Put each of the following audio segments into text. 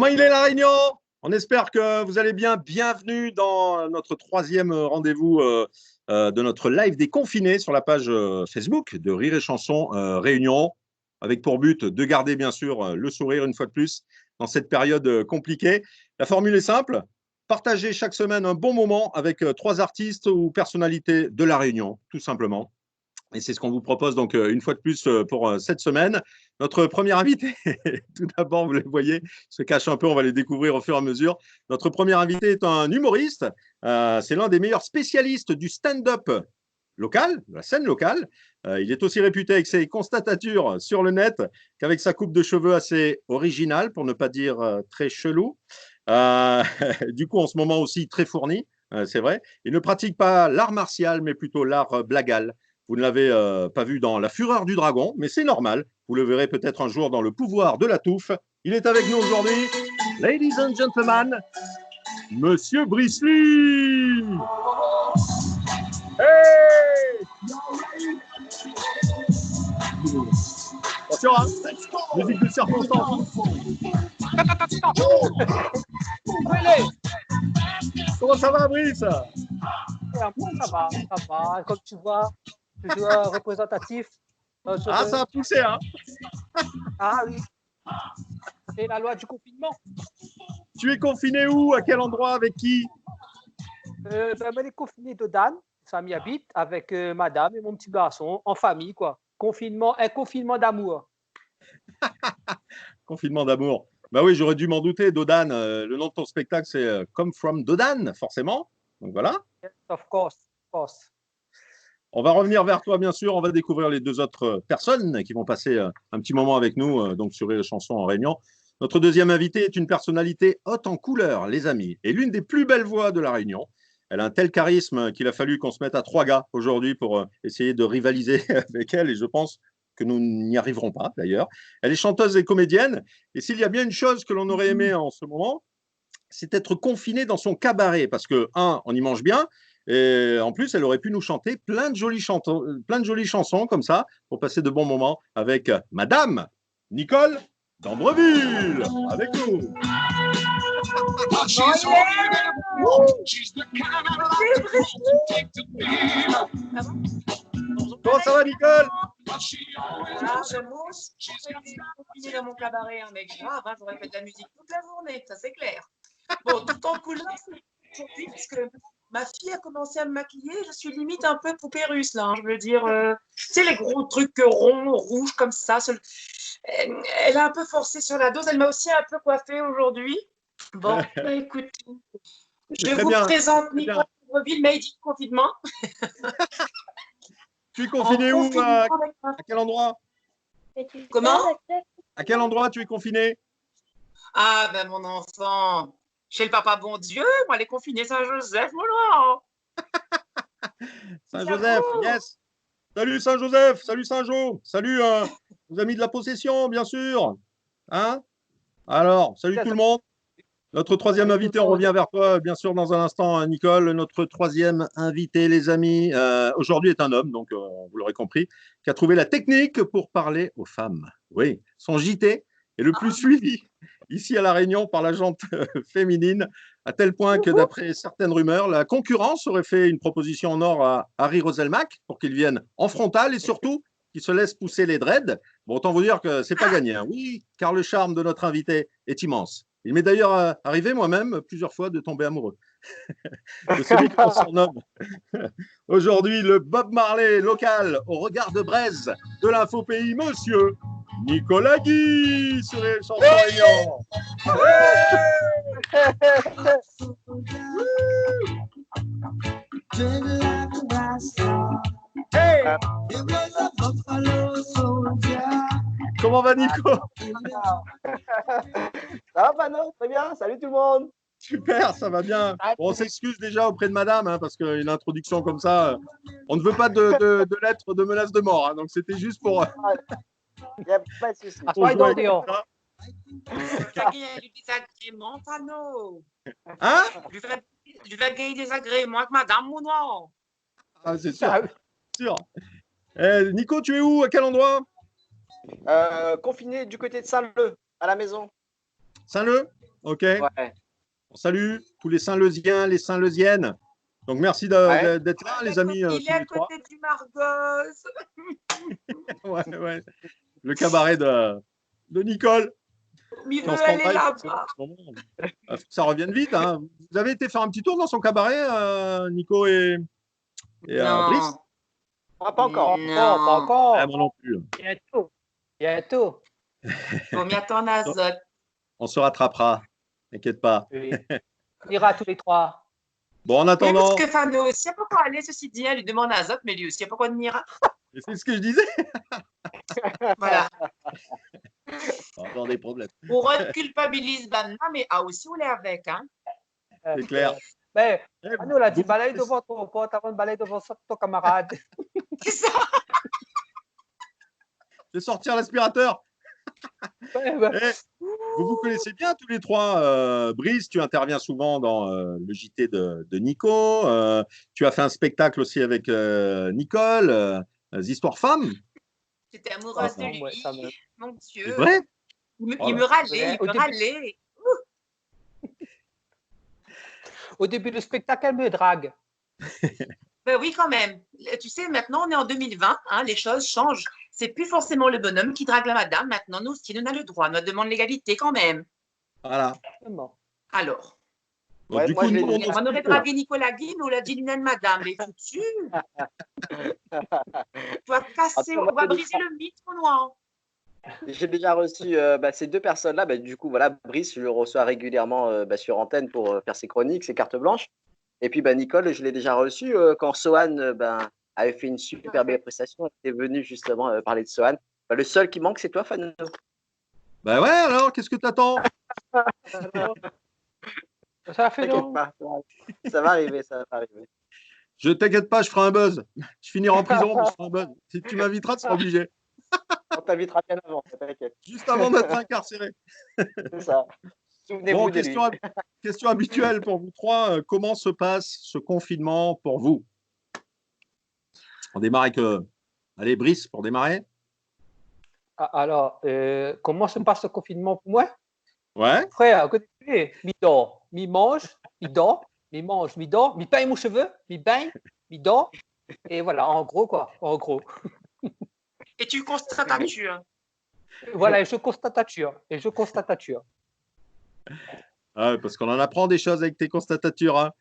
Comment il est la Réunion? On espère que vous allez bien. Bienvenue dans notre troisième rendez-vous de notre live des confinés sur la page Facebook de Rire et Chanson Réunion, avec pour but de garder bien sûr le sourire une fois de plus dans cette période compliquée. La formule est simple, partager chaque semaine un bon moment avec trois artistes ou personnalités de la Réunion, tout simplement. Et c'est ce qu'on vous propose donc une fois de plus pour cette semaine. Notre premier invité, tout d'abord, vous le voyez, se cache un peu, on va les découvrir au fur et à mesure. Notre premier invité est un humoriste. C'est l'un des meilleurs spécialistes du stand-up local, de la scène locale. Il est aussi réputé avec ses constatatures sur le net qu'avec sa coupe de cheveux assez originale, pour ne pas dire très chelou. Du coup, en ce moment aussi très fourni, c'est vrai. Il ne pratique pas l'art martial, mais plutôt l'art blagal. Vous ne l'avez pas vu dans La Fureur du Dragon, mais c'est normal. Vous le verrez peut-être un jour dans Le Pouvoir de la Touffe. Il est avec nous aujourd'hui. Ladies and gentlemen, Monsieur Brisley. Hey! Attention, hein. Musique de circonstance. Comment ça va, Brice? Ça va. Comme tu vois, toujours représentatif. Ah, ça a poussé, hein? Ah oui. C'est la loi du confinement. Tu es confiné où? À quel endroit? Avec qui? On est confiné de Dan, famille habite, avec madame et mon petit garçon, en famille, quoi. Confinement, un confinement d'amour. Confinement d'amour. Bah oui, j'aurais dû m'en douter. Dodan, le nom de ton spectacle, c'est Come from Dodan, forcément. Donc voilà. Yes, of course. On va revenir vers toi, bien sûr. On va découvrir les deux autres personnes qui vont passer un petit moment avec nous, donc sur les chansons en Réunion. Notre deuxième invité est une personnalité haute en couleur, les amis, et l'une des plus belles voix de la Réunion. Elle a un tel charisme qu'il a fallu qu'on se mette à trois gars aujourd'hui pour essayer de rivaliser avec elle, et je pense que nous n'y arriverons pas, d'ailleurs. Elle est chanteuse et comédienne, et s'il y a bien une chose que l'on aurait aimé en ce moment, c'est être confiné dans son cabaret, parce que, on y mange bien, et en plus, elle aurait pu nous chanter plein de jolies chansons comme ça, pour passer de bons moments avec Madame Nicole d'Ambreville, avec nous. Comment ça va, Nicole? Moi aussi, je suis confinée dans mon cabaret, hein, mais grave, hein, j'aurais fait de la musique toute la journée, ça c'est clair. Bon, tout en couleur, aujourd'hui, parce que ma fille a commencé à me maquiller, je suis limite un peu poupée russe, là, hein, je veux dire, tu sais, les gros trucs ronds, rouges comme ça. Elle a un peu forcé sur la dose, elle m'a aussi un peu coiffée aujourd'hui. Bon, écoute, je vous présente Nicole Ambreville, Made in Confinement. Tu es confiné où? À quel endroit? Comment? À quel endroit tu es confiné? Ah, ben mon enfant, chez le papa bon Dieu, moi, elle est confinée Saint-Joseph, voilà. Saint-Joseph, yes. Salut Saint-Joseph, salut Saint-Jo, salut aux amis de la possession, bien sûr. Hein? Alors, salut tout le monde. Notre troisième invité, on revient vers toi, bien sûr, dans un instant, hein, Nicole. Notre troisième invité, les amis, aujourd'hui est un homme, donc vous l'aurez compris, qui a trouvé la technique pour parler aux femmes. Oui, son JT est le plus suivi ici à La Réunion par la gente féminine, à tel point que, d'après certaines rumeurs, la concurrence aurait fait une proposition en or à Harry Roselmack pour qu'il vienne en frontal et surtout qu'il se laisse pousser les dreads. Bon, autant vous dire que c'est pas gagné, hein. Oui, car le charme de notre invité est immense. Il m'est d'ailleurs arrivé moi-même plusieurs fois de tomber amoureux de celui qu'on surnomme aujourd'hui le Bob Marley local au regard de braise de l'infopays, monsieur Nicolas Guy sur les chansons Réunion. Hey! Comment va Nico? Ça va, Pano? Très bien. Salut tout le monde. Super, ça va bien. Bon, on s'excuse déjà auprès de madame, hein, parce qu'une introduction comme ça, on ne veut pas de lettres de menaces de mort. Hein, donc c'était juste pour. Il n'y a pas de souci. Pour jouer comme ça. Du désagrément, Pano. Hein? Je vais gagner des agréments avec madame ou non? Ah, c'est sûr. Sûr. Nico, tu es où? À quel endroit? Confiné du côté de Saint-Leu, à la maison. Saint-Leu? OK? Ouais. On salue tous les Saint-Leusiens, les Saint-Leusiennes. Donc, merci Ouais. d'être là, les amis, Il tous est à les trois. côté du Margoz. Ouais, ouais. Le cabaret de Nicole. Qui est en Mireux, elle est stand-by forcément, là-bas. en ce moment. Il faut que ça revienne vite. Hein. Vous avez été faire un petit tour dans son cabaret, Nico et Brice? Non. Ah, pas encore. Pas Non. encore. Ah, moi non plus. Bientôt. Bientôt. Faut m'y attendre à Donc, Zot. on se rattrapera. T'inquiète pas. Oui. On ira tous les trois. Bon, en Oui, parce attendant, que Fano aussi, il a pourquoi aller, ceci dit, elle lui demande à Zot, mais lui aussi, il a pourquoi venir. c'est ce que je disais. Voilà. Encore des problèmes. On reculpabilise Banna, mais ah aussi, on l'est avec. Hein. C'est clair. Mais, Eh, nous, on a dit vous- balaye devant ton pote avant de balayer devant ton camarade. C'est ça. Fais sortir l'aspirateur. Ouais, ouais. Eh, vous vous connaissez bien tous les trois. Brice, tu interviens souvent dans le JT de Nico. Tu as fait un spectacle aussi avec Nicole, les Histoires Femmes. J'étais amoureuse de Ah, lui. ouais, ça me- Mon C'est Dieu. vrai? Il Oh là. me râlait, Ouais, il au me début- râlait. Au début du spectacle, elle me drague. Ben oui, quand même. Tu sais, maintenant, on est en 2020, hein, les choses changent. C'est plus forcément le bonhomme qui drague la madame. Maintenant, nous aussi, on a le droit. On demande l'égalité quand même. Voilà. Vraiment. Alors, Bon, Ouais, du moi, coup, je l'ai nous, déjà- on aurait dragué Nicolas Guy, mais on l'a dit lui madame. Les foutus. On va casser, Après, moi, on va j'ai briser le mythe, Renoir. J'ai déjà reçu ces deux personnes-là. Du coup, voilà, Brice, je le reçois régulièrement sur antenne pour faire ses chroniques, ses cartes blanches. Et puis, Nicole, je l'ai déjà reçu quand Sohan avait fait une super belle prestation. Elle était venue justement parler de Sohan. Le seul qui manque, c'est toi, Fano. Ben ouais, alors, qu'est-ce que t'attends? Ça fait T'inquiète long. pas, ça va arriver, ça va arriver. Je t'inquiète pas, je ferai un buzz. Je finirai en prison, mais je ferai un buzz. Si tu m'inviteras, tu seras obligé. On t'invitera bien avant, t'inquiète. Juste avant d'être incarcéré. C'est ça. Souvenez-vous Bon, de lui. question habituelle pour vous trois. Comment se passe ce confinement pour vous? On démarre avec, allez, Brice, pour démarrer. Ah, alors, comment se passe le confinement pour moi? Ouais. Frère, à côté de lui, mi dort, mi mange, mi dort, mi mange, mi dort, mi peint mon cheveu, mi baigne, mi dort. Et voilà, en gros, quoi. En gros. Et tu constates-tu. Voilà, et je constature. Et je constature. Ah, parce qu'on en apprend des choses avec tes constatatures. Hein.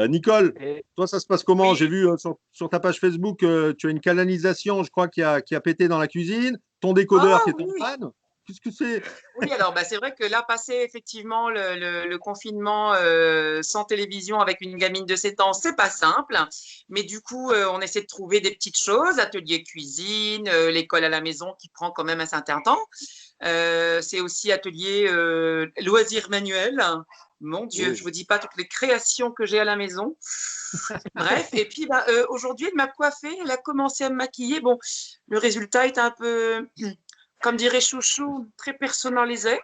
Nicole, Et toi, ça se passe comment? Oui. J'ai vu sur ta page Facebook, tu as une canalisation, je crois, qui a pété dans la cuisine. Ton décodeur Ah, qui est en oui. panne. Qu'est-ce que c'est? Oui, alors c'est vrai que là, passer effectivement le confinement sans télévision avec une gamine de 7 ans, c'est pas simple. Mais du coup, on essaie de trouver des petites choses, atelier cuisine, l'école à la maison qui prend quand même un certain temps. C'est aussi atelier loisirs manuels. Mon Dieu, Oui. je vous dis pas toutes les créations que j'ai à la maison. Bref, et puis aujourd'hui, elle m'a coiffée, elle a commencé à me maquiller. Bon, le résultat est un peu, comme dirait Chouchou, très personnalisé.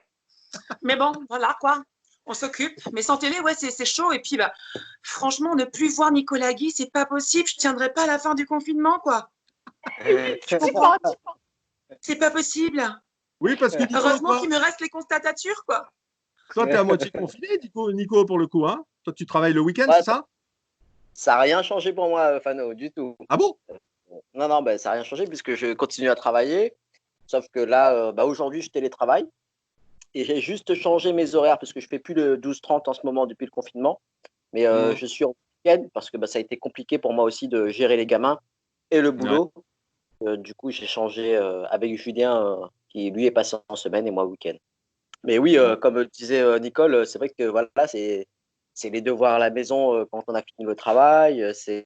Mais bon, voilà quoi. On s'occupe. Mais sans télé, ouais, c'est chaud. Et puis, franchement, ne plus voir Nicolas Guy, c'est pas possible. Je tiendrai pas à la fin du confinement, quoi. Tu comprends? C'est pas possible. Oui, parce que Nico, Heureusement qu'il me reste les constatatures, quoi. toi, tu es à moitié confiné, Nico, pour le coup. Hein. Toi, tu travailles le week-end, Ouais. c'est ça? Ça n'a rien changé pour moi, Fano, du tout. Ah bon? Non, ça n'a rien changé puisque je continue à travailler. Sauf que là, aujourd'hui, je télétravaille. Et j'ai juste changé mes horaires parce que je fais plus le 12-30 en ce moment depuis le confinement. Mais je suis en week-end parce que ça a été compliqué pour moi aussi de gérer les gamins et le boulot. Du coup, j'ai changé avec Julien qui, lui, est passé en semaine et moi week-end. Mais oui, comme disait Nicole, c'est vrai que voilà, c'est les devoirs à la maison quand on a fini le travail. C'est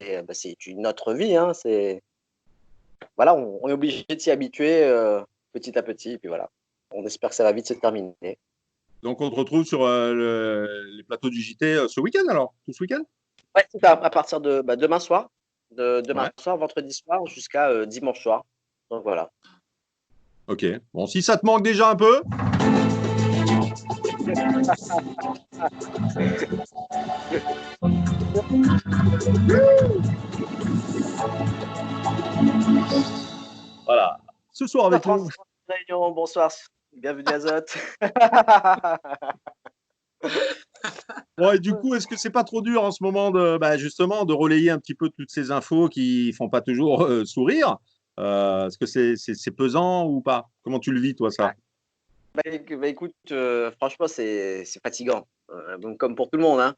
une autre vie. Hein, voilà, on est obligé de s'y habituer petit à petit. Et puis voilà, on espère que ça va vite se terminer. Donc, on te retrouve sur les plateaux du JT ce week-end, alors? Tout ce week-end? Ouais, c'est ça, à partir de demain soir. Demain Ouais. soir, vendredi soir, jusqu'à dimanche soir. Donc voilà. Ok. Bon, si ça te manque déjà un peu. Voilà. Ce soir avec nous. Réunion, bonsoir. Bienvenue à Zot. Bon, et du coup, est-ce que c'est pas trop dur en ce moment de, bah, justement, de relayer un petit peu toutes ces infos qui font pas toujours sourire? Est-ce que c'est pesant ou pas? Comment tu le vis, toi, ça? Écoute, franchement, c'est fatigant. Donc, comme pour tout le monde, hein.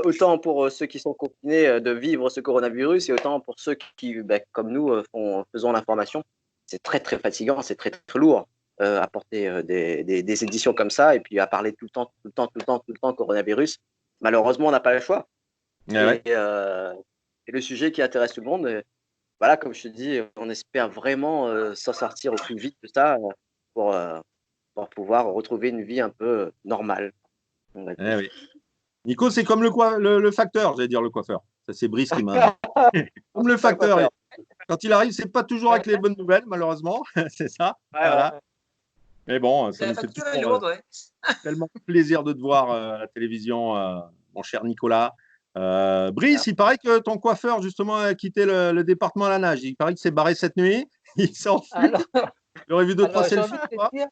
Autant pour ceux qui sont confinés de vivre ce coronavirus et autant pour ceux qui, comme nous, faisons l'information. C'est très, très fatigant, c'est très, très lourd à porter des éditions comme ça et puis à parler tout le temps, tout le temps, tout le temps, tout le temps coronavirus. Malheureusement, on n'a pas le choix. Ouais, ouais. Et le sujet qui intéresse tout le monde, voilà, comme je te dis, on espère vraiment s'en sortir au plus vite de ça pour, euh, pour pouvoir retrouver une vie un peu normale, on va Eh dire. oui. Nico, c'est comme le facteur, j'allais dire le coiffeur. Ça, c'est Brice qui m'a. Comme le facteur. Quand il arrive, c'est pas toujours avec les bonnes nouvelles, malheureusement. C'est ça. Ouais, Voilà. ouais. Mais bon, ça La nous fait facture est toujours lourde, ouais. tellement plaisir de te voir à la télévision, mon cher Nicolas. Brice, il paraît que ton coiffeur, justement, a quitté le département à la nage. Il paraît qu'il s'est barré cette nuit. Il s'est enfui. Alors, J'aurais vu deux, trois j'ai selfies. envie de te dire,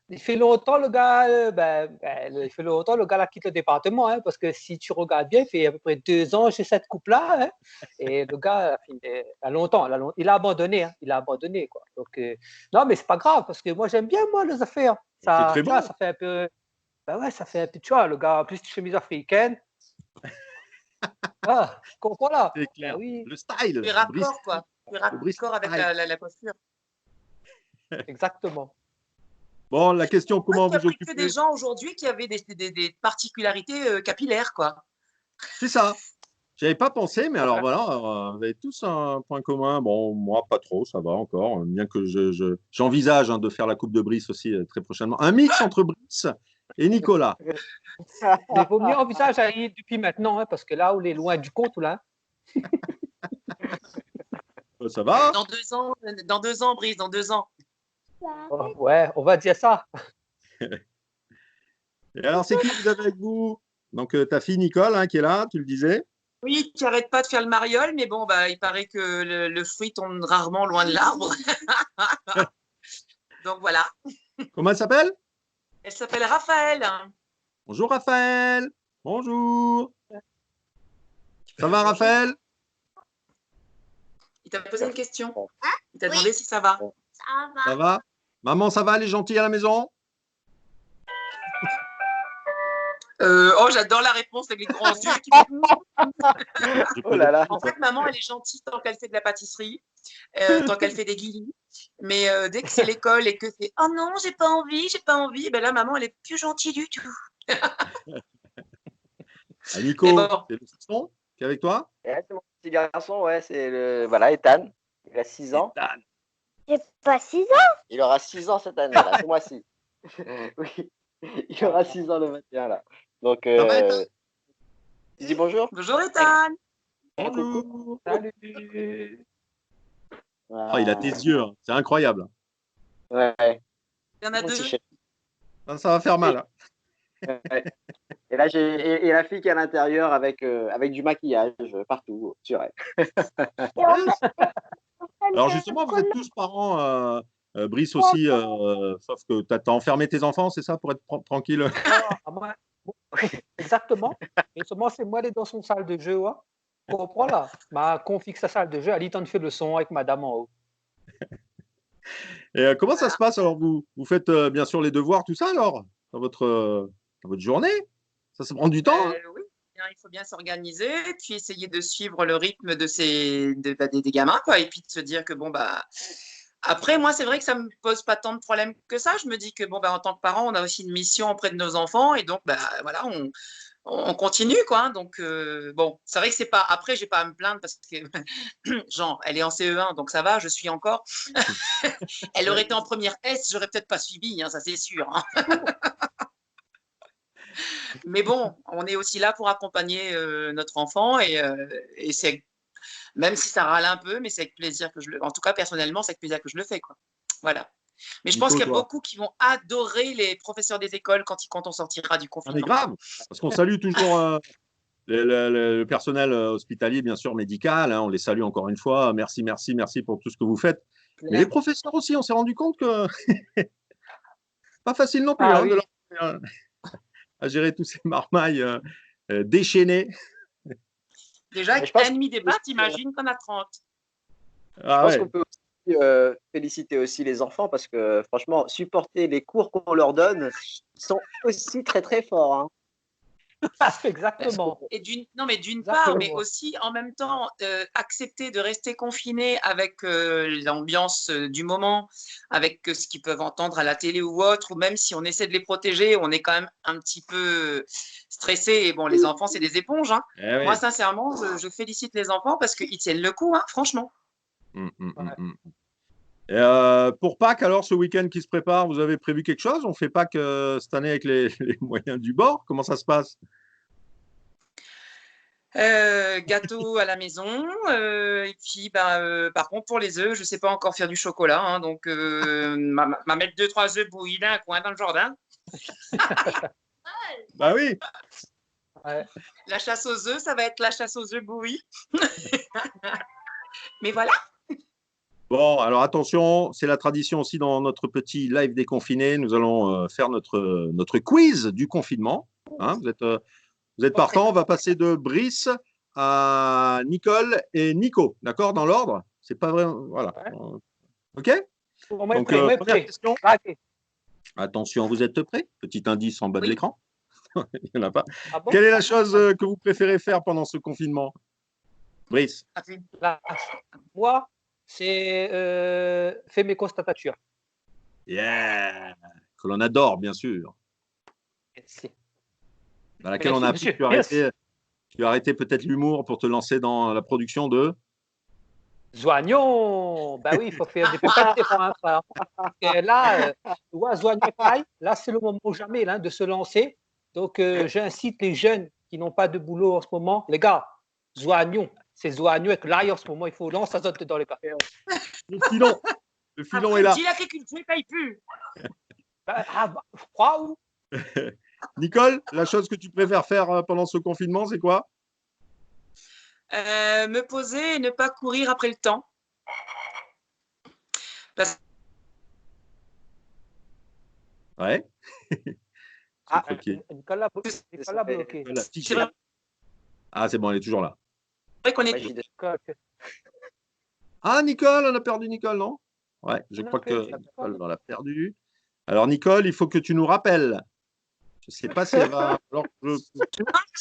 il fait longtemps le gars, il fait longtemps le gars là quitte le département, hein, parce que si tu regardes bien, il fait à peu près 2 ans chez cette couple-là, hein, et le gars, il a longtemps, il a abandonné, hein, il a abandonné quoi. Donc non, mais c'est pas grave parce que moi j'aime bien moi les affaires. C'est Ça, très tu vois, bon. ça fait un peu, ouais, ça fait un peu, tu vois, le gars, en plus chemise africaine, ah, tu comprends là? C'est Ben clair. oui, Le style. Tu es Brice, raccord, quoi. Tu es le Brice raccord avec style. la coiffure. exactement. Bon, la question, En fait, comment tu as vous pris que des occupez? gens aujourd'hui qui avaient des particularités capillaires, quoi. C'est ça. J'avais pas pensé, mais alors Voilà. voilà, vous avez tous un point commun. Bon, moi, pas trop, ça va encore. Bien que j'envisage de faire la Coupe de Brice aussi très prochainement. Un mix entre Brice et Nicolas. Mais il vaut mieux envisager à y depuis maintenant, hein, parce que là, on est loin du compte, là. Ça va? Dans 2 ans, Brice, dans 2 ans. Oh, ouais, on va dire ça. Et alors, c'est qui vous avez avec vous? Donc, ta fille Nicole, hein, qui est là, tu le disais. Oui, tu n'arrêtes pas de faire le mariole, mais bon, bah, il paraît que le fruit tombe rarement loin de l'arbre. Donc voilà. Comment elle s'appelle? Elle s'appelle Raphaël. Bonjour Raphaël. Bonjour. Ça va Raphaël? Il t'a posé une question. Hein? Il t'a demandé si ça va. Ça va? Maman, ça va? Elle est gentille à la maison? Oh, j'adore la réponse avec les grands yeux. Oh là là. En fait, maman, elle est gentille tant qu'elle fait de la pâtisserie, tant qu'elle fait des guilis. Mais dès que c'est l'école et que c'est « Oh non, j'ai pas envie », ben là, maman, elle est plus gentille du tout. Ah, Nico, Mais bon. c'est le garçon qui est avec toi? Ouais, c'est mon petit garçon, ouais, c'est voilà, Ethan. Il a 6 ans. Dan. J'ai pas 6 ans. Il aura 6 ans cette année, là, ce mois-ci. Oui, il aura 6 ans le 21, là. Donc, Ça va, Ethan? tu dis bonjour? Bonjour, Ethan. Bonjour. Salut. Oh, il a tes yeux, hein. C'est incroyable. Ouais, Il y en a mon 2. petit chéri. Ça va faire mal. Hein. Ouais. Et là, j'ai la fille qui est à l'intérieur avec du maquillage partout sur elle. Alors justement, vous êtes tous parents, Brice aussi, sauf que tu as enfermé tes enfants, c'est ça, pour être tranquille? Ah, moi, exactement. Et seulement, c'est moi aller dans son salle de jeu. Ouais. Tu comprends là? Ma config sa salle de jeu, elle est en fait le son avec madame en haut. Et comment ça se passe alors vous faites bien sûr les devoirs, tout ça alors, dans votre journée? Ça prend du temps, hein? Oui, il faut bien s'organiser, puis essayer de suivre le rythme des gamins, quoi, et puis de se dire que bon, bah. Après, moi, c'est vrai que ça me pose pas tant de problèmes que ça. Je me dis que bon, bah, en tant que parent, on a aussi une mission auprès de nos enfants, et donc, bah, voilà, on continue, quoi. Donc, bon, c'est vrai que c'est pas. Après, j'ai pas à me plaindre parce que, genre, elle est en CE1, donc ça va, je suis encore. Elle aurait été en première S, j'aurais peut-être pas suivi, hein, ça c'est sûr. Hein. Mais bon, on est aussi là pour accompagner notre enfant et c'est, même si ça râle un peu, mais c'est avec plaisir que je le. En tout cas, personnellement, c'est avec plaisir que je le fais, quoi. Voilà. Mais je pense Nico, qu'il y a toi? beaucoup qui vont adorer les professeurs des écoles quand on sortira du Ah, mais confinement. grave, parce qu'on salue toujours le personnel hospitalier, bien sûr, médical, hein, on les salue encore une fois. Merci pour tout ce que vous faites. Mais les professeurs aussi, on s'est rendu compte que pas facile non plus, Ah hein, de oui. leur à gérer tous ces marmailles déchaînées. Déjà, avec je pense un demi débat, t'imagines qu'on a 30. Je Ah pense ouais. qu'on peut aussi, féliciter aussi les enfants parce que franchement, supporter les cours qu'on leur donne, ils sont aussi très très forts. Hein. Exactement. Et d'une part, mais Exactement. aussi en même temps, accepter de rester confiné avec l'ambiance du moment, avec ce qu'ils peuvent entendre à la télé ou autre, ou même si on essaie de les protéger, on est quand même un petit peu stressé. Et bon, les enfants, c'est des éponges. Hein. Eh oui. Moi, sincèrement, je félicite les enfants parce qu'ils tiennent le coup, hein, franchement. Et pour Pâques, alors, ce week-end qui se prépare, vous avez prévu quelque chose? On fait Pâques cette année avec les moyens du bord? Comment ça se passe? Gâteau à la maison, et puis par contre pour les œufs, je sais pas encore faire du chocolat, hein, donc m'a mettre 2-3 œufs bouillis d'un coin dans le jardin. Bah oui. Ouais. La chasse aux œufs, ça va être la chasse aux œufs bouillis. Mais voilà. Bon, alors attention, c'est la tradition aussi dans notre petit live déconfiné. Nous allons faire notre quiz du confinement. Hein, vous êtes partants? On va passer de Brice à Nicole et Nico, d'accord, dans l'ordre? C'est pas vrai, voilà. Ouais. OK? Moi, Donc, prêt, moi, première prêt. question. Allez. Attention, vous êtes prêts? Petit indice en bas de Oui. l'écran. Il n'y en a pas. Ah bon? Quelle est la chose que vous préférez faire pendant ce confinement? Brice. Là, moi, c'est faire mes constatations. Yeah! Que l'on adore, bien sûr. Merci. Dans laquelle on a appris que tu as arrêté peut-être l'humour pour te lancer dans la production de. Zoignon! Ben oui, il faut faire des pépettes des fois. Hein, et là, tu vois, Zoignon pareil, là, c'est le moment ou jamais là, de se lancer. Donc, j'incite les jeunes qui n'ont pas de boulot en ce moment. Les gars, Zoignon, c'est Zoignon avec l'ail en ce moment. Il faut lancer ça dans les papiers. Le filon. Le filon Après, est là. dis l'agriculture, il paye plus. Je crois ou? Nicole, la chose que tu préfères faire pendant ce confinement, c'est quoi? Me poser et ne pas courir après le temps. Parce... Ouais. Nicolas bloqué. C'est vrai Ah, c'est bon, elle est toujours là. qu'on est Ah, Nicole, on a perdu Nicole, non? Ouais, je crois que Nicole, on l'a perdu. Alors, Nicole, il faut que tu nous rappelles. Je ne sais pas si elle va. Alors,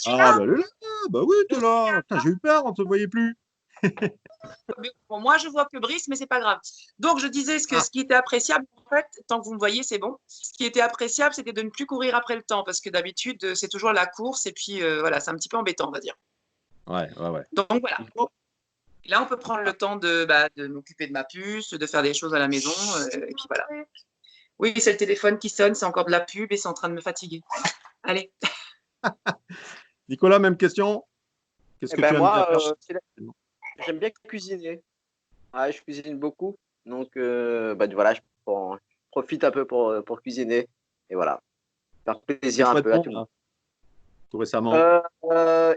Ah, bah, elle est là. Bah oui, tu es là. Putain, j'ai eu peur, on ne te voyait plus. Bon, moi, je vois que Brice, mais c'est pas grave. Donc, je disais ce qui était appréciable, en fait, tant que vous me voyez, c'est bon. Ce qui était appréciable, c'était de ne plus courir après le temps, parce que d'habitude, c'est toujours la course, et puis voilà, c'est un petit peu embêtant, on va dire. Ouais. Donc voilà. Là, on peut prendre le temps de m'occuper de ma puce, de faire des choses à la maison, et puis voilà. Oui, c'est le téléphone qui sonne, c'est encore de la pub et c'est en train de me fatiguer. Allez. Nicolas, même question. Qu'est-ce que tu aimes bien faire? J'aime bien cuisiner. Ouais, je cuisine beaucoup. Donc, voilà, je profite un peu pour cuisiner. Et voilà. Faire plaisir un peu à tout le monde. Tout récemment.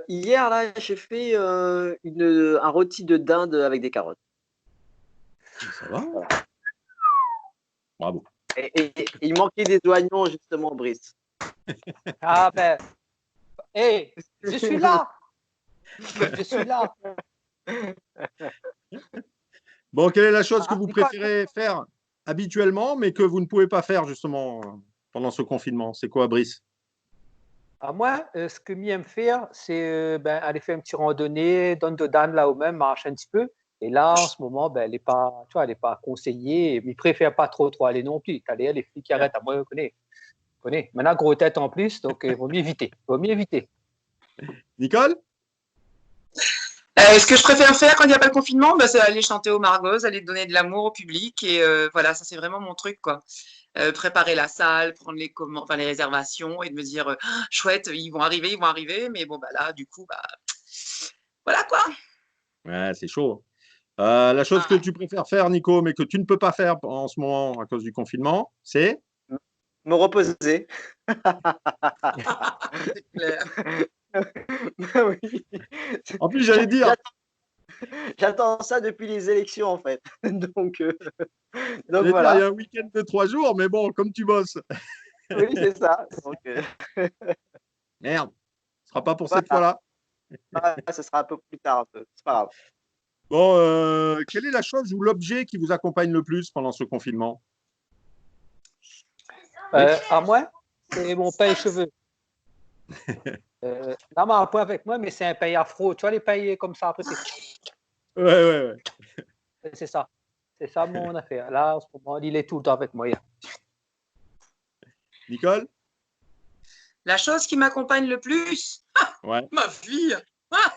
Hier, là, j'ai fait un rôti de dinde avec des carottes. Ça va. Voilà. Bravo. Et il manquait des oignons, justement, Brice. Ah ben, hey, je suis là. Je suis là. Bon, quelle est la chose que vous préférez faire habituellement, mais que vous ne pouvez pas faire justement pendant ce confinement? C'est quoi, Brice? Moi, ce que j'aime faire, c'est aller faire un petit randonnée, dans de Dan là où même, marcher un petit peu. Et là, en ce moment, elle n'est pas, tu vois, elle n'est pas conseillée. Mais il préfère pas trop aller non plus. Allez, les flics qui arrêtent, à moi, je connais. Maintenant, gros tête en plus, donc il vaut mieux éviter. Nicole? Ce que je préfère faire quand il n'y a pas de confinement, c'est aller chanter aux Margothes, aller donner de l'amour au public. Et voilà, ça, c'est vraiment mon truc, quoi. Préparer la salle, prendre les réservations et de me dire chouette, ils vont arriver. Mais bon, là, du coup, voilà, quoi. Ouais, c'est chaud. La chose que tu préfères faire, Nico, mais que tu ne peux pas faire en ce moment à cause du confinement, c'est me reposer. C'est clair. Oui. En plus, j'allais dire. J'attends ça depuis les élections, en fait. Donc voilà. Il y a un week-end de 3 jours, mais bon, comme tu bosses. Oui, c'est ça. Donc, sera pas pour cette fois-là. Ce sera un peu plus tard, un peu. C'est pas grave. Bon, quelle est la chose ou l'objet qui vous accompagne le plus pendant ce confinement? À moi, c'est mon paille-cheveux. Non, mais un point avec moi, mais c'est un paille afro. Tu vois les pailles comme ça, après, Ouais. c'est ça. C'est ça mon affaire. Là, en ce moment, il est tout le temps avec moi. Nicole? La chose qui m'accompagne le plus, Ouais. ma fille. Ah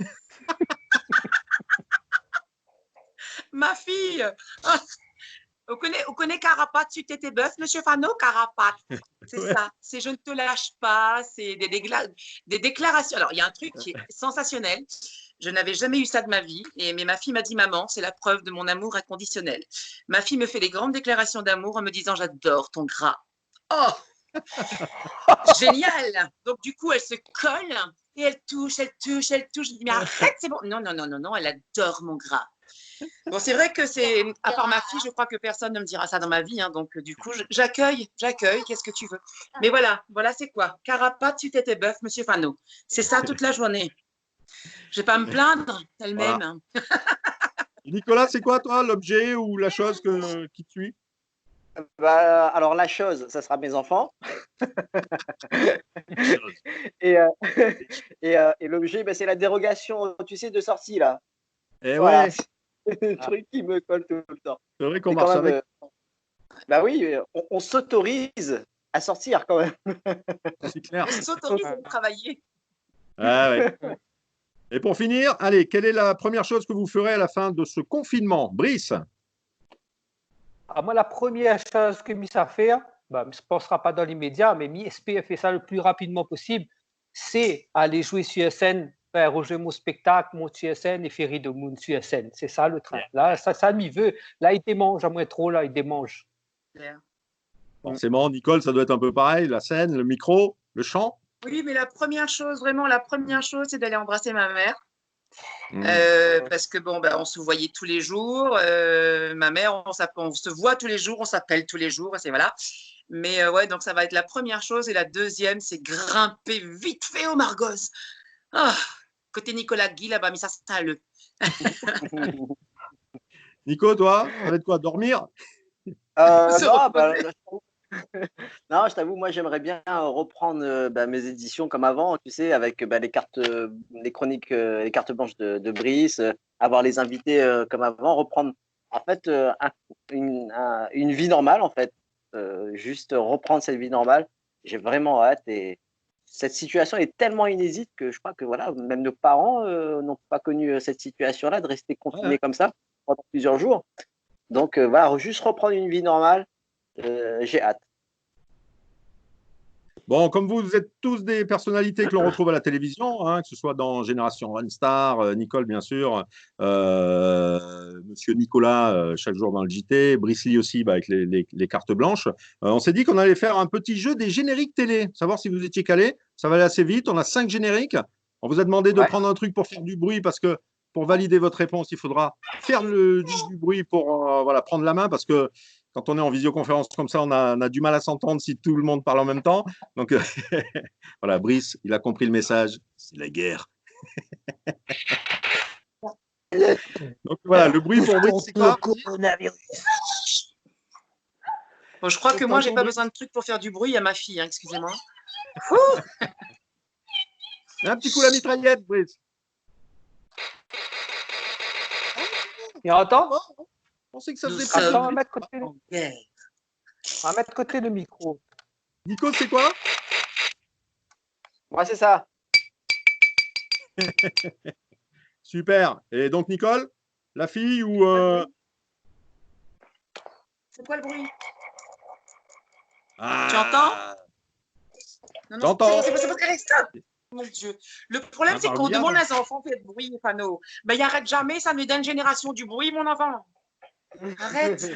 ma fille. Ah. Vous connaissez Carapace, tu t'étais bœuf, monsieur Fano? Carapace. C'est ça. C'est je ne te lâche pas. C'est des déclarations. Alors, il y a un truc qui est sensationnel. Je n'avais jamais eu ça de ma vie. Mais ma fille m'a dit, maman, c'est la preuve de mon amour inconditionnel. Ma fille me fait des grandes déclarations d'amour en me disant, j'adore ton gras. Oh, génial. Donc, du coup, elle se colle et elle touche. Je dis, mais arrête, c'est bon. Non, elle adore mon gras. Bon, c'est vrai que c'est, à part ma fille, je crois que personne ne me dira ça dans ma vie. Hein, donc, du coup, j'accueille. Qu'est-ce que tu veux? Mais voilà, c'est quoi? Carapace, tu t'étais bœuf, monsieur Fano. C'est ça toute la journée. Je ne vais pas me plaindre, elle-même. Voilà. Nicolas, c'est quoi, toi, l'objet ou la chose qui te suit? Alors, la chose, ça sera mes enfants. et l'objet, c'est la dérogation, tu sais, de sortie, là. Eh voilà. ouais. C'est le truc qui me colle tout le temps. C'est vrai qu'on marche avec. Bah oui, on s'autorise à sortir quand même. C'est clair. On s'autorise à travailler. Ah ouais. Et pour finir, allez, quelle est la première chose que vous ferez à la fin de ce confinement? Brice? Moi, la première chose que Miss a fait, je ne pensera pas dans l'immédiat, mais Miss a fait ça le plus rapidement possible, c'est aller jouer sur scène, faire rejouer mon spectacle, mon sur scène et faire rire de monde sur scène. C'est ça le train. Là, ça m'y veut. Là, il démange, à moins trop, là, il démange. Forcément, Nicole, ça doit être un peu pareil, la scène, le micro, le chant. Oui, mais la première chose, c'est d'aller embrasser ma mère. Parce que on se voyait tous les jours. Ma mère, on se voit tous les jours, on s'appelle tous les jours, c'est voilà. Mais ouais, donc ça va être la première chose. Et la deuxième, c'est grimper vite fait au Margoz. Côté Nicolas Guy là-bas, mais ça c'est le. Nico, toi, ça va être quoi? Dormir? Non, je t'avoue, moi j'aimerais bien reprendre mes éditions comme avant, tu sais, avec les cartes, les chroniques, les cartes blanches de Brice, avoir les invités comme avant, reprendre en fait une vie normale en fait, juste reprendre cette vie normale. J'ai vraiment hâte et cette situation est tellement inédite que je crois que voilà, même nos parents n'ont pas connu cette situation-là de rester confinés comme ça pendant plusieurs jours. Donc voilà, juste reprendre une vie normale. J'ai hâte. Bon, comme vous êtes tous des personnalités que l'on retrouve à la télévision, hein, que ce soit dans Génération One Star, Nicole bien sûr, Monsieur Nicolas chaque jour dans le JT, Brice Lee aussi avec les cartes blanches. On s'est dit qu'on allait faire un petit jeu des génériques télé, savoir si vous étiez calés. Ça va aller assez vite. On a 5 génériques. On vous a demandé de prendre un truc pour faire du bruit parce que pour valider votre réponse, il faudra faire du bruit pour prendre la main parce que quand on est en visioconférence comme ça, on a du mal à s'entendre si tout le monde parle en même temps. Donc, voilà, Brice, il a compris le message. C'est la guerre. Donc, voilà, le bruit pour Brice, c'est quoi? Bon, je crois que moi, j'ai pas besoin de trucs pour faire du bruit à ma fille, hein, excusez-moi. Un petit coup la mitraillette, Brice. Il entend? On sait que ça faisait pas. On va mettre de côté le micro. Nico, c'est quoi? Moi, c'est ça. Super. Et donc, Nicole, la fille ou… C'est quoi le bruit? Ah. Tu entends? Non, j'entends. C'est pas correct, stop. Mon Dieu. Le problème, c'est qu'on demande à les enfants de faire du bruit, Fano. Ben, ils n'arrêtent jamais, ça nous donne une génération du bruit, mon enfant. Arrête.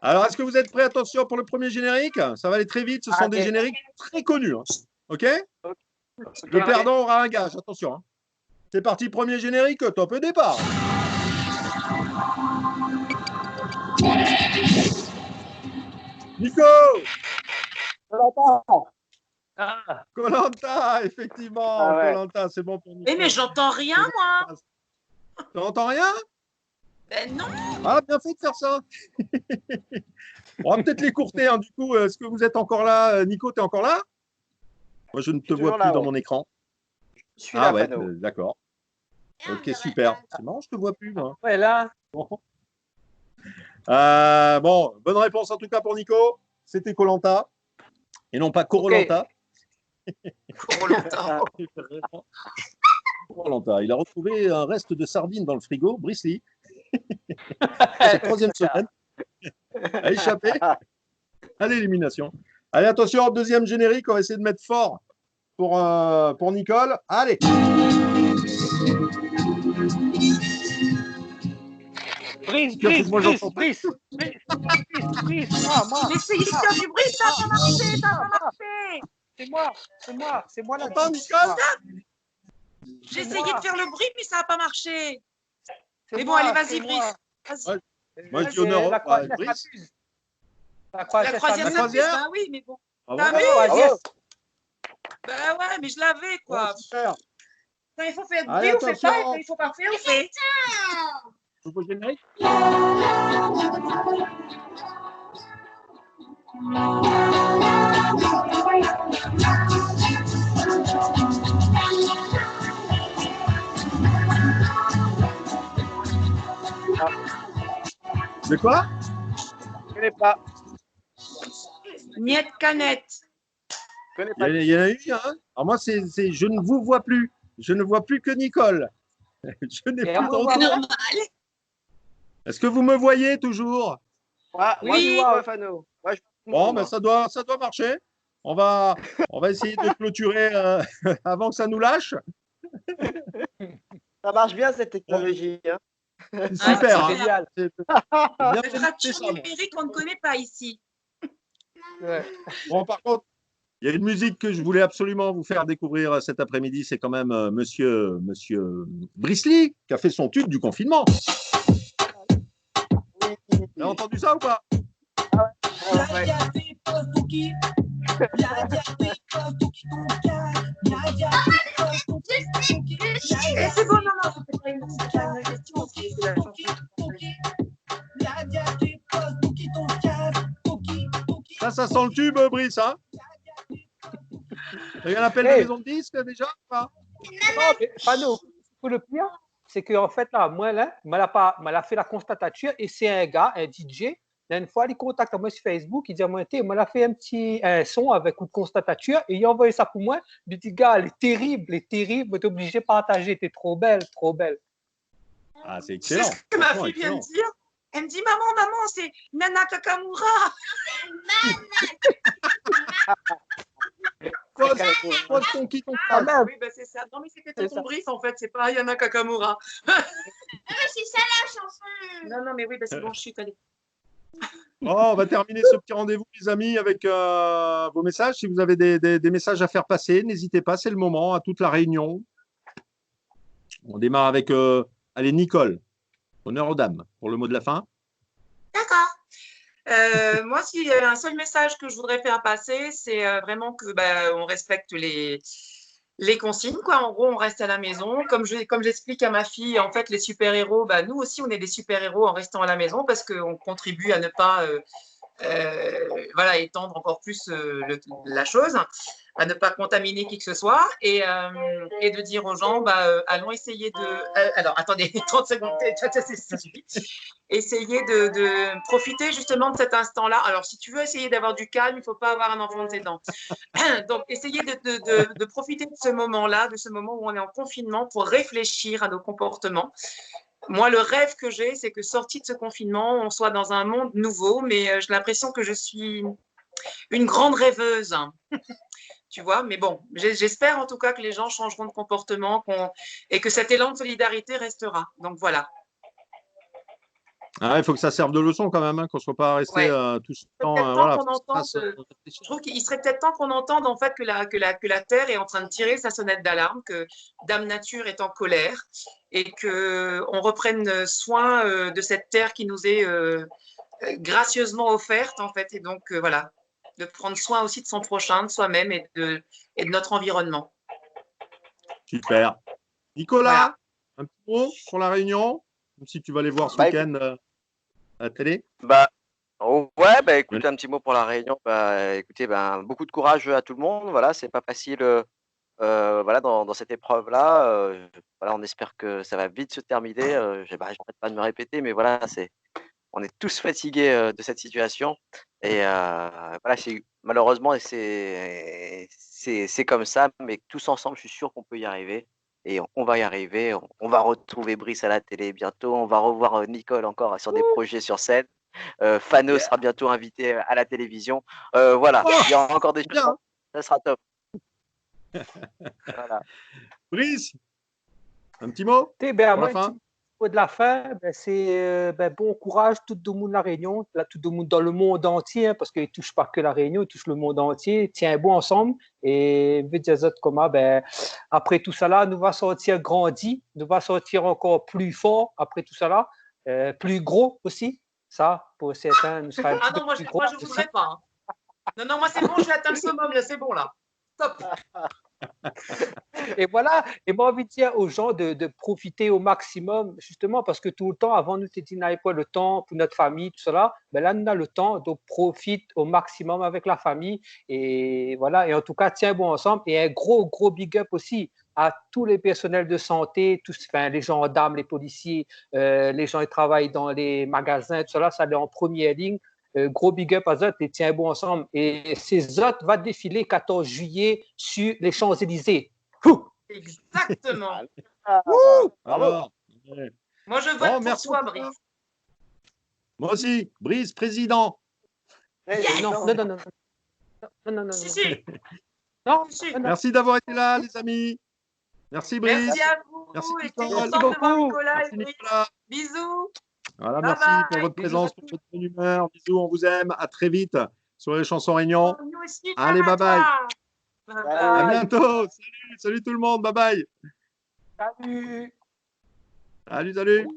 Alors, est-ce que vous êtes prêts? Attention pour le premier générique. Ça va aller très vite. Ce sont des génériques très connus. Hein. OK? Le perdant aura un gage. Attention. Hein. C'est parti, premier générique. Top départ. Nico! Ah, Koh-Lanta, effectivement. Ah ouais. Koh-Lanta, c'est bon pour nous. Mais j'entends rien, moi. Tu n'entends rien? Ben non. Ah, bien fait de faire ça. On va peut-être l'écourter. Hein. Du coup, est-ce que vous êtes encore là? Nico, tu es encore là? Moi, je ne te suis vois toujours plus là, dans ouais. mon écran. Je suis Ah là, ouais, Fano. d'accord. Ok, super. C'est marrant, je te vois plus, moi. ouais, là. Bon. Bon, bonne réponse en tout cas pour Nico. C'était Koh-Lanta et non pas Corolanta. Koh-Lanta. Koh-Lanta. Il a retrouvé un reste de sardines dans le frigo, Bruce Lee. Cette troisième semaine a échappé à l'élimination. Allez, attention, deuxième générique, on va essayer de mettre fort pour Nicole. Allez. Brice, Faut que moi, j'entends pas. Brice, moi. Mais essayez de faire du bruit, ça n'a pas marché, ça n'a pas marché. C'est moi là. T'entends, Nicole? J'ai essayé de faire le bruit, mais ça n'a pas marché. C'est Mais bon, moi, allez, c'est vas-y, moi. Brice. Vas-y. Ouais. Moi, je dis C'est honneur la à croisière Brice. s'abuse. La La croisière croisière s'abuse. s'abuse, croisière bah oui, mais bon. Ah Bah bon? oui, Croisière. bah ouais, mais je l'avais, quoi. Oh, super. Quand il faut faire du Allez, bruit, on fait pas. attention. Quand il faut pas faire, on fait. Nouveau générique. De quoi? Je connais pas. Niette canette. Je connais Il pas. y en a eu, hein? Alors moi, je ne vous vois plus. Je ne vois plus que Nicole. Je n'ai Et plus on de voit retour. Normal. Est-ce que vous me voyez toujours? Moi, Oui. je vois Fano. Moi, je vois tout le Bon, monde, ben, moi. ça doit marcher. On va essayer de clôturer avant que ça nous lâche. Ça marche bien cette technologie. Hein. C'est Ah, super. c'est Hein. génial. C'est La bien fait fracture ça. numérique, on ne connaît pas ici. Ouais. Bon, par contre, il y a une musique que je voulais absolument vous faire découvrir cet après-midi. C'est quand même monsieur Brice Lee qui a fait son tube du confinement. Vous avez entendu ça ou pas? Ouais. Et c'est bon, non, c'est pas une question, c'est la chanson. Ça sent le tube, Brice. Hein? T'as eu un appel de Hey. maison de disque déjà ou pas? Non, mais Fano, pour le pire, c'est qu'en fait, là, moi, là, m'a fait la constatation et c'est un gars, un DJ. Là, une fois, il contacte moi sur Facebook, il dit à moi, il m'a fait un son avec une constatation et il a envoyé ça pour moi. Il dit, gars, elle est terrible, mais t'es obligé de partager, t'es trop belle, trop belle. Ah, c'est Tu sais excellent. ce que ma Franchement, fille vient de excellent. dire? Elle me dit, maman, c'est Nana Kakamura. Pose ton qui ton Ah, cas. merde. Oui, ben c'est ça. Non, mais c'était C'est ton ça. brief, en fait. C'est pas Yana Kakamura. Mais c'est ça la chanson. Non, non, mais oui, ben c'est bon, je suis allée. Oh, on va terminer ce petit rendez-vous, les amis, avec vos messages. Si vous avez des messages à faire passer, n'hésitez pas, c'est le moment, à toute la réunion. On démarre avec allez, Nicole. Honneur aux dames pour le mot de la fin. D'accord. Moi, s'il y avait un seul message que je voudrais faire passer, c'est vraiment que on respecte les consignes, quoi. En gros, on reste à la maison. Comme j'explique à ma fille, en fait, les super-héros, nous aussi, on est des super-héros en restant à la maison parce qu'on contribue à ne pas étendre encore plus la chose, à ne pas contaminer qui que ce soit et de dire aux gens, allons essayer de… alors, attendez, 30 secondes, ça suffit. Essayer de profiter justement de cet instant-là. Alors, si tu veux essayer d'avoir du calme, il ne faut pas avoir un enfant de 7 ans. Donc, essayer de profiter de ce moment-là, de ce moment où on est en confinement pour réfléchir à nos comportements. Moi, le rêve que j'ai, c'est que sorti de ce confinement, on soit dans un monde nouveau, mais j'ai l'impression que je suis une grande rêveuse. Tu vois, mais bon, j'espère en tout cas que les gens changeront de comportement et que cet élan de solidarité restera. Donc voilà. Ah, il faut que ça serve de leçon quand même, hein, qu'on ne soit pas resté tout ce temps. Je trouve qu'il serait peut-être temps qu'on entende en fait que la Terre est en train de tirer sa sonnette d'alarme, que Dame Nature est en colère et qu'on reprenne soin de cette Terre qui nous est gracieusement offerte en fait. Et donc voilà. de prendre soin aussi de son prochain, de soi-même et de notre environnement. Super. Nicolas, Voilà. un petit mot pour la Réunion, même si tu vas aller voir ce Bah, week-end à la télé. Bah, ouais, bah, écoute, un petit mot pour la Réunion. Bah, écoutez, beaucoup de courage à tout le monde. Voilà, c'est pas facile voilà, dans cette épreuve-là. Voilà, on espère que ça va vite se terminer. J'arrête pas de me répéter, mais voilà, on est tous fatigués de cette situation. Et voilà, malheureusement, c'est comme ça, mais tous ensemble, je suis sûr qu'on peut y arriver. Et on va y arriver. On va retrouver Brice à la télé bientôt. On va revoir Nicole encore sur des projets sur scène. Fano sera bientôt invité à la télévision. Voilà, il y aura encore des choses. Bien. Ça sera top. Voilà. Brice, un petit mot Ben, pour moi, la fin. mot de la fin, c'est bon courage tout le monde de la Réunion, là, tout le monde dans le monde entier, hein, parce qu'il ne touche pas que la Réunion, il touche le monde entier. Tiens bon ensemble et comment, après tout ça là, nous va sortir grandi, nous va sortir encore plus fort après tout ça là, plus gros aussi. Ça, pour certains, nous sera un petit Ah non, peu moi, plus je gros. ne voudrais pas. Hein. Non, non, moi, c'est bon, j'ai atteint le summum, là, c'est bon, là. Top. Et voilà, et moi, envie de dire aux gens de profiter au maximum, justement, parce que tout le temps, avant, nous, on n'avait pas le temps pour notre famille, tout cela. Mais là, nous avons le temps, donc profite au maximum avec la famille. Et voilà, et en tout cas, tiens bon ensemble. Et un gros, gros big up aussi à tous les personnels de santé, les gendarmes, les policiers, les gens qui travaillent dans les magasins, tout cela, ça est en première ligne. Gros big up à Zot et tiens bon ensemble. Et ces Zot va défiler 14 juillet sur les Champs-Élysées. Exactement. Bravo. Alors, ouais. Moi, je vote pour merci toi, beaucoup. Brice. Moi aussi, Brice, président. Non, non, non, non. Non, non, non, Si, non. si. Non, Si. non, non. Merci d'avoir été là, les amis. Merci, Brice. Merci à vous. Merci, Et Nicole. contente Merci de voir beaucoup. Nicolas Merci, et Brice. Nicolas. Bisous. Voilà, Bye merci bye. pour votre Bisous. présence, pour votre bonne humeur. Bisous, on vous aime. À très vite sur les chansons Réunion. Nous aussi, Allez, bye bye. Bye Salut. À bye. bientôt. Salut, salut tout le monde. Bye bye. Salut. Salut, salut.